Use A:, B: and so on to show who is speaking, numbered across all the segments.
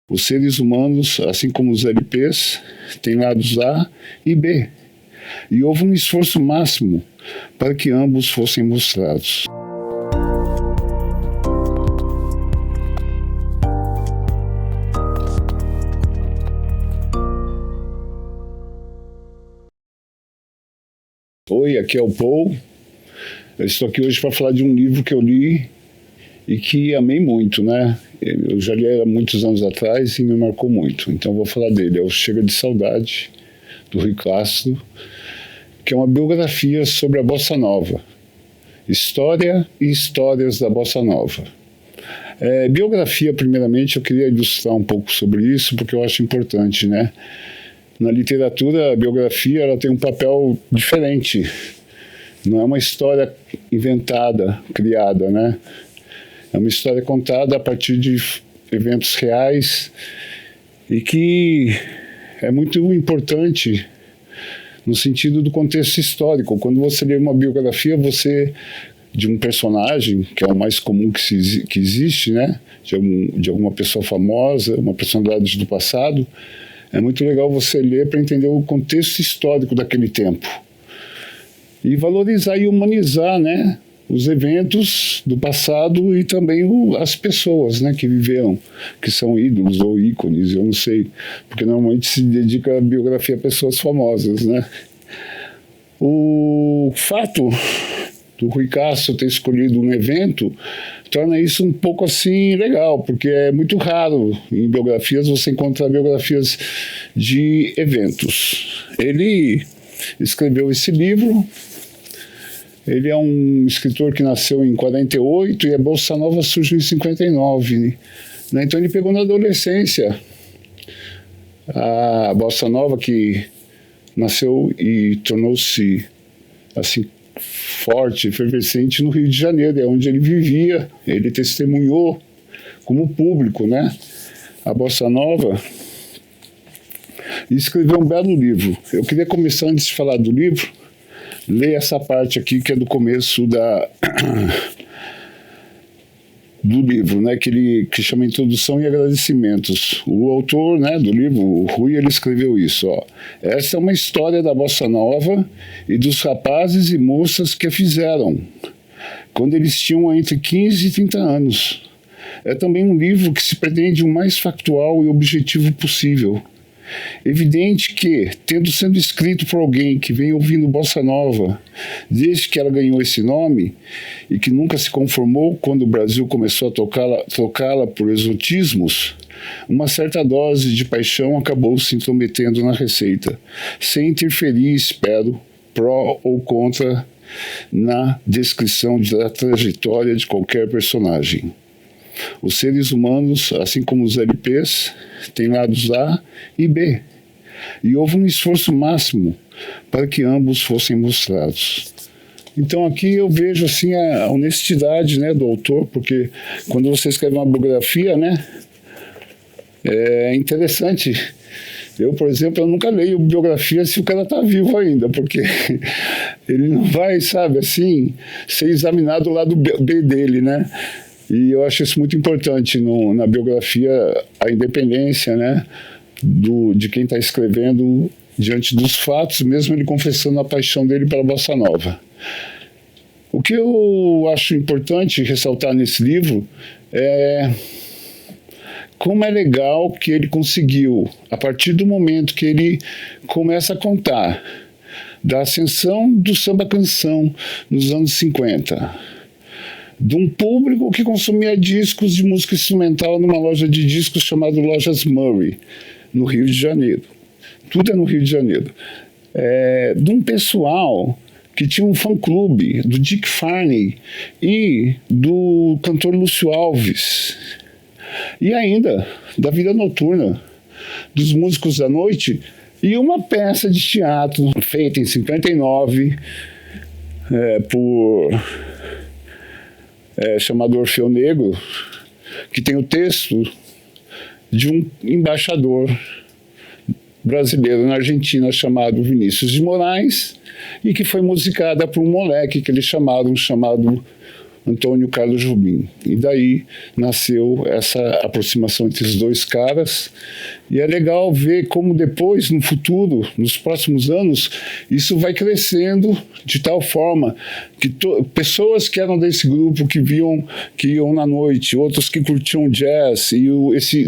A: Os seres humanos, assim como os LPs, têm lados A e B, e houve um esforço máximo para que ambos fossem mostrados. Oi, aqui é o Paul. Eu estou aqui hoje para falar de um livro que eu li e que amei muito, né? Eu já li há muitos anos atrás e me marcou muito. Então vou falar dele. É o Chega de Saudade, do Rui Castro, que é uma biografia sobre a Bossa Nova. História e histórias da Bossa Nova. Biografia, primeiramente, eu queria ilustrar um pouco sobre isso, porque eu acho importante, né? Na literatura, a biografia ela tem um papel diferente. Não é uma história inventada, criada, né? É uma história contada a partir de eventos reais e que é muito importante no sentido do contexto histórico. Quando você lê uma biografia, de um personagem, que é o mais comum que existe, né? De alguma pessoa famosa, uma personalidade do passado, é muito legal você ler para entender o contexto histórico daquele tempo. E valorizar e humanizar, né, os eventos do passado e também as pessoas, né, que viveram, que são ídolos ou ícones, eu não sei, porque normalmente se dedica a biografia a pessoas famosas, né. O fato do Rui Castro ter escolhido um evento torna isso um pouco assim legal, porque é muito raro em biografias você encontrar biografias de eventos. Ele escreveu esse livro, ele é um escritor que nasceu em 48 e a Bossa Nova surgiu em 59, né? Então ele pegou na adolescência a Bossa Nova, que nasceu e tornou-se assim forte, efervescente no Rio de Janeiro, é onde ele vivia. Ele testemunhou como público, né, a Bossa Nova, e escreveu um belo livro. Eu queria começar, antes de falar do livro, ler essa parte aqui que é do começo do livro, né, que chama Introdução e Agradecimentos. O autor, né, do livro, o Rui, ele escreveu isso, ó. Essa é uma história da Bossa Nova e dos rapazes e moças que a fizeram, quando eles tinham entre 15 e 30 anos. É também um livro que se pretende o mais factual e objetivo possível. Evidente que, tendo sido escrito por alguém que vem ouvindo Bossa Nova desde que ela ganhou esse nome e que nunca se conformou quando o Brasil começou a trocá-la por exotismos, uma certa dose de paixão acabou se intrometendo na receita, sem interferir, espero, pró ou contra na descrição da trajetória de qualquer personagem. Os seres humanos, assim como os LPs, têm lados A e B, e houve um esforço máximo para que ambos fossem mostrados. Então aqui eu vejo assim a honestidade, né, do autor, porque quando você escreve uma biografia, né, é interessante. Eu, por exemplo, eu nunca leio biografia se o cara está vivo ainda, porque ele não vai, sabe, assim, ser examinado do lado B dele, né? E eu acho isso muito importante na biografia, a independência, né, de quem está escrevendo diante dos fatos, mesmo ele confessando a paixão dele pela Bossa Nova. O que eu acho importante ressaltar nesse livro é como é legal que ele conseguiu, a partir do momento que ele começa a contar da ascensão do samba-canção nos anos 50, de um público que consumia discos de música instrumental numa loja de discos chamada Lojas Murray, no Rio de Janeiro. Tudo é no Rio de Janeiro. De um pessoal que tinha um fã-clube do Dick Farney e do cantor Lúcio Alves. E ainda da vida noturna, dos músicos da noite, e uma peça de teatro feita em 59 por... chamado Orfeu Negro, que tem o texto de um embaixador brasileiro na Argentina chamado Vinícius de Moraes e que foi musicada por um moleque que eles chamaram chamado Antônio Carlos Jobim. E daí nasceu essa aproximação entre os dois caras. E é legal ver como depois, no futuro, nos próximos anos, isso vai crescendo de tal forma que pessoas que eram desse grupo, que iam na noite, outros que curtiam jazz, e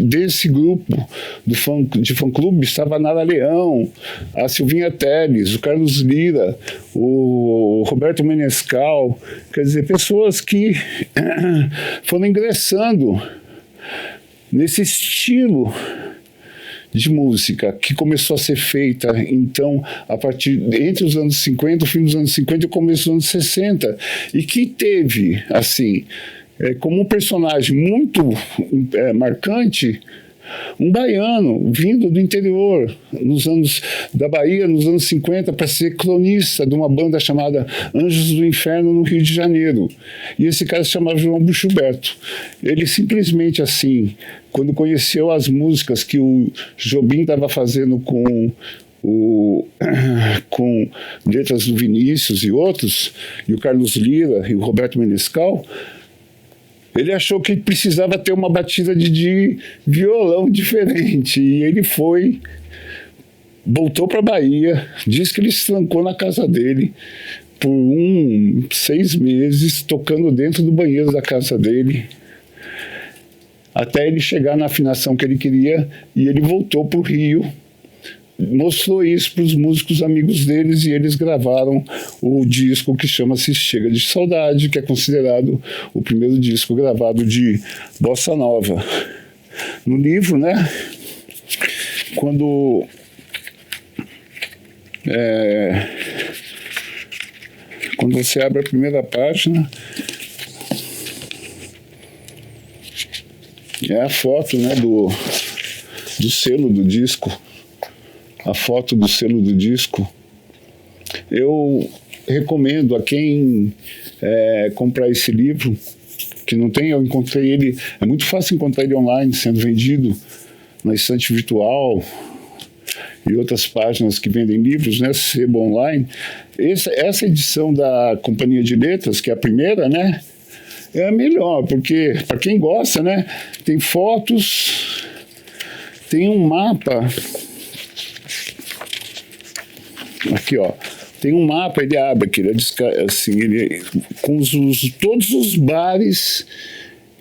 A: desse grupo de fã-clube estava a Nara Leão, a Silvinha Telles, o Carlos Lira, o Roberto Menescal, quer dizer, pessoas que foram ingressando nesse estilo de música que começou a ser feita, então, a partir entre os anos 50, o fim dos anos 50 e o começo dos anos 60, e que teve, assim, como um personagem muito marcante, um baiano vindo do interior da Bahia nos anos 50 para ser cronista de uma banda chamada Anjos do Inferno no Rio de Janeiro. E esse cara se chamava João Buxuberto. Ele simplesmente assim, quando conheceu as músicas que o Jobim estava fazendo com letras do Vinícius e outros, e o Carlos Lira e o Roberto Menescal, ele achou que precisava ter uma batida de violão diferente. E ele voltou para a Bahia, disse que ele se trancou na casa dele por 6 meses, tocando dentro do banheiro da casa dele, até ele chegar na afinação que ele queria, e ele voltou para o Rio, mostrou isso para os músicos amigos deles, e eles gravaram o disco que chama-se Chega de Saudade, que é considerado o primeiro disco gravado de bossa nova. No livro, né, quando você abre a primeira página, é a foto, né, do selo do disco. A foto do selo do disco. Eu recomendo a quem comprar esse livro, que não tem, eu encontrei ele, é muito fácil encontrar ele online, sendo vendido na estante virtual e outras páginas que vendem livros, né, sebo online. Essa edição da Companhia de Letras, que é a primeira, né, é a melhor, porque para quem gosta, né, tem fotos, tem um mapa. Aqui, ó, tem um mapa, ele abre aqui, assim, com todos os bares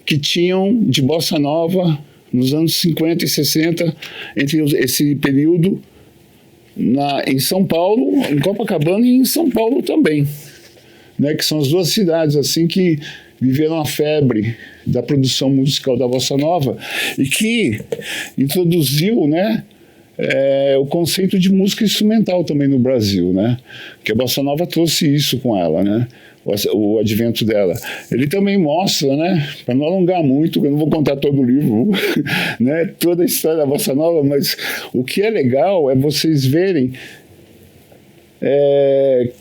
A: que tinham de bossa nova nos anos 50 e 60, entre esse período, em São Paulo, em Copacabana e em São Paulo também, né, que são as duas cidades assim que viveram a febre da produção musical da bossa nova e que introduziu, né, o conceito de música instrumental também no Brasil, né? Que a bossa nova trouxe isso com ela, né? O advento dela. Ele também mostra, né? Para não alongar muito, eu não vou contar todo o livro, né? Toda a história da bossa nova, mas o que é legal é vocês verem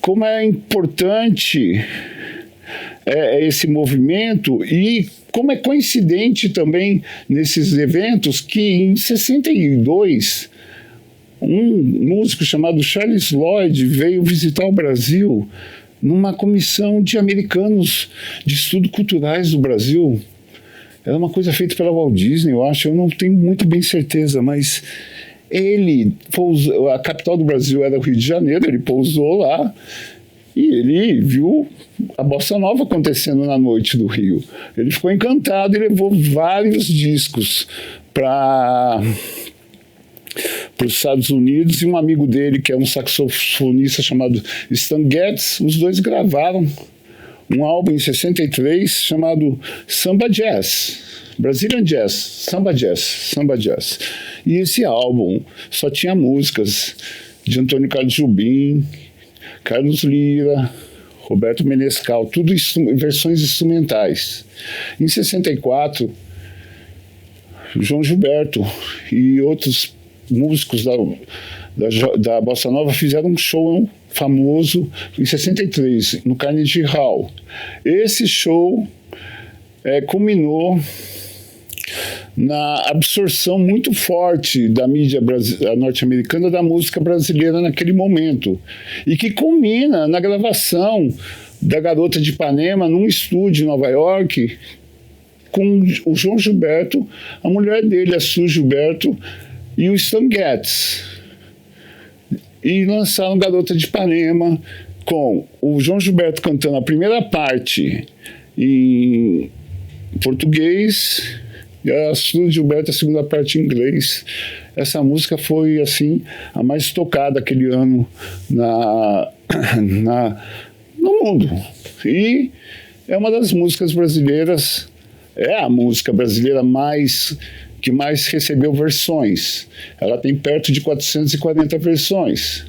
A: como é importante esse movimento e como é coincidente também nesses eventos que em 62 um músico chamado Charles Lloyd veio visitar o Brasil numa comissão de americanos de estudos culturais do Brasil. Era uma coisa feita pela Walt Disney, eu acho, eu não tenho muito bem certeza, mas ele pousou, a capital do Brasil era o Rio de Janeiro, ele pousou lá e ele viu a bossa nova acontecendo na noite do Rio. Ele ficou encantado e levou vários discos para os Estados Unidos, e um amigo dele, que é um saxofonista chamado Stan Getz, os dois gravaram um álbum em 63 chamado Samba Jazz, Brazilian Jazz, Samba Jazz, Samba Jazz. E esse álbum só tinha músicas de Antônio Carlos Jobim, Carlos Lira, Roberto Menescal, tudo versões instrumentais. Em 64, João Gilberto e outros músicos da Bossa Nova fizeram um show famoso em 63, no Carnegie Hall. Esse show culminou na absorção muito forte da mídia norte-americana da música brasileira naquele momento, e que culmina na gravação da Garota de Ipanema num estúdio em Nova York com o João Gilberto, a mulher dele, a Su Gilberto, e o Stan Getz. E lançaram Garota de Ipanema com o João Gilberto cantando a primeira parte em português e a Su Gilberto a segunda parte em inglês. Essa música foi, assim, a mais tocada aquele ano no mundo. E é uma das músicas brasileiras, é a música brasileira que mais recebeu versões. Ela tem perto de 440 versões.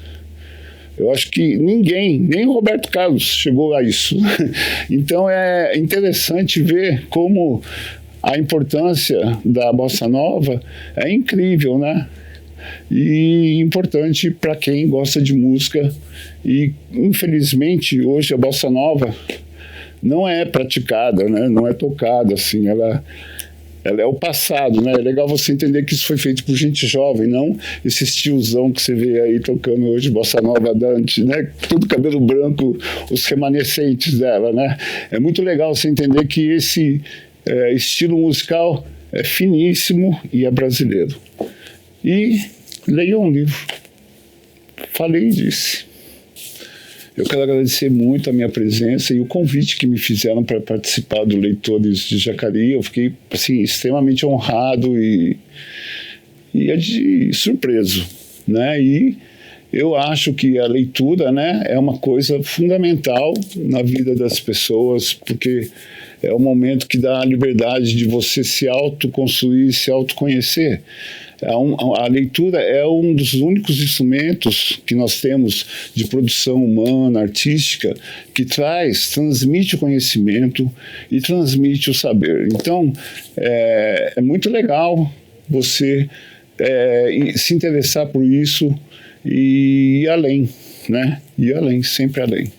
A: Eu acho que nem o Roberto Carlos chegou a isso. Então é interessante ver como a importância da bossa nova é incrível, né? E importante para quem gosta de música. E infelizmente hoje a bossa nova não é praticada, né? Não é tocada assim, ela é o passado, né? É legal você entender que isso foi feito por gente jovem, não esse tiozão que você vê aí tocando hoje bossa nova Dante, né? Tudo cabelo branco, os remanescentes dela, né? É muito legal você entender que esse estilo musical é finíssimo e é brasileiro. E leiam um livro. Falei e disse. Eu quero agradecer muito a minha presença e o convite que me fizeram para participar do Leitores de Jacareí. Eu fiquei assim, extremamente honrado e surpreso, né? E eu acho que a leitura, né, é uma coisa fundamental na vida das pessoas, porque é o momento que dá a liberdade de você se autoconstruir, se autoconhecer. A leitura é um dos únicos instrumentos que nós temos de produção humana, artística, que transmite o conhecimento e transmite o saber. Então, é muito legal você se interessar por isso e ir além, né? Ir além, sempre além.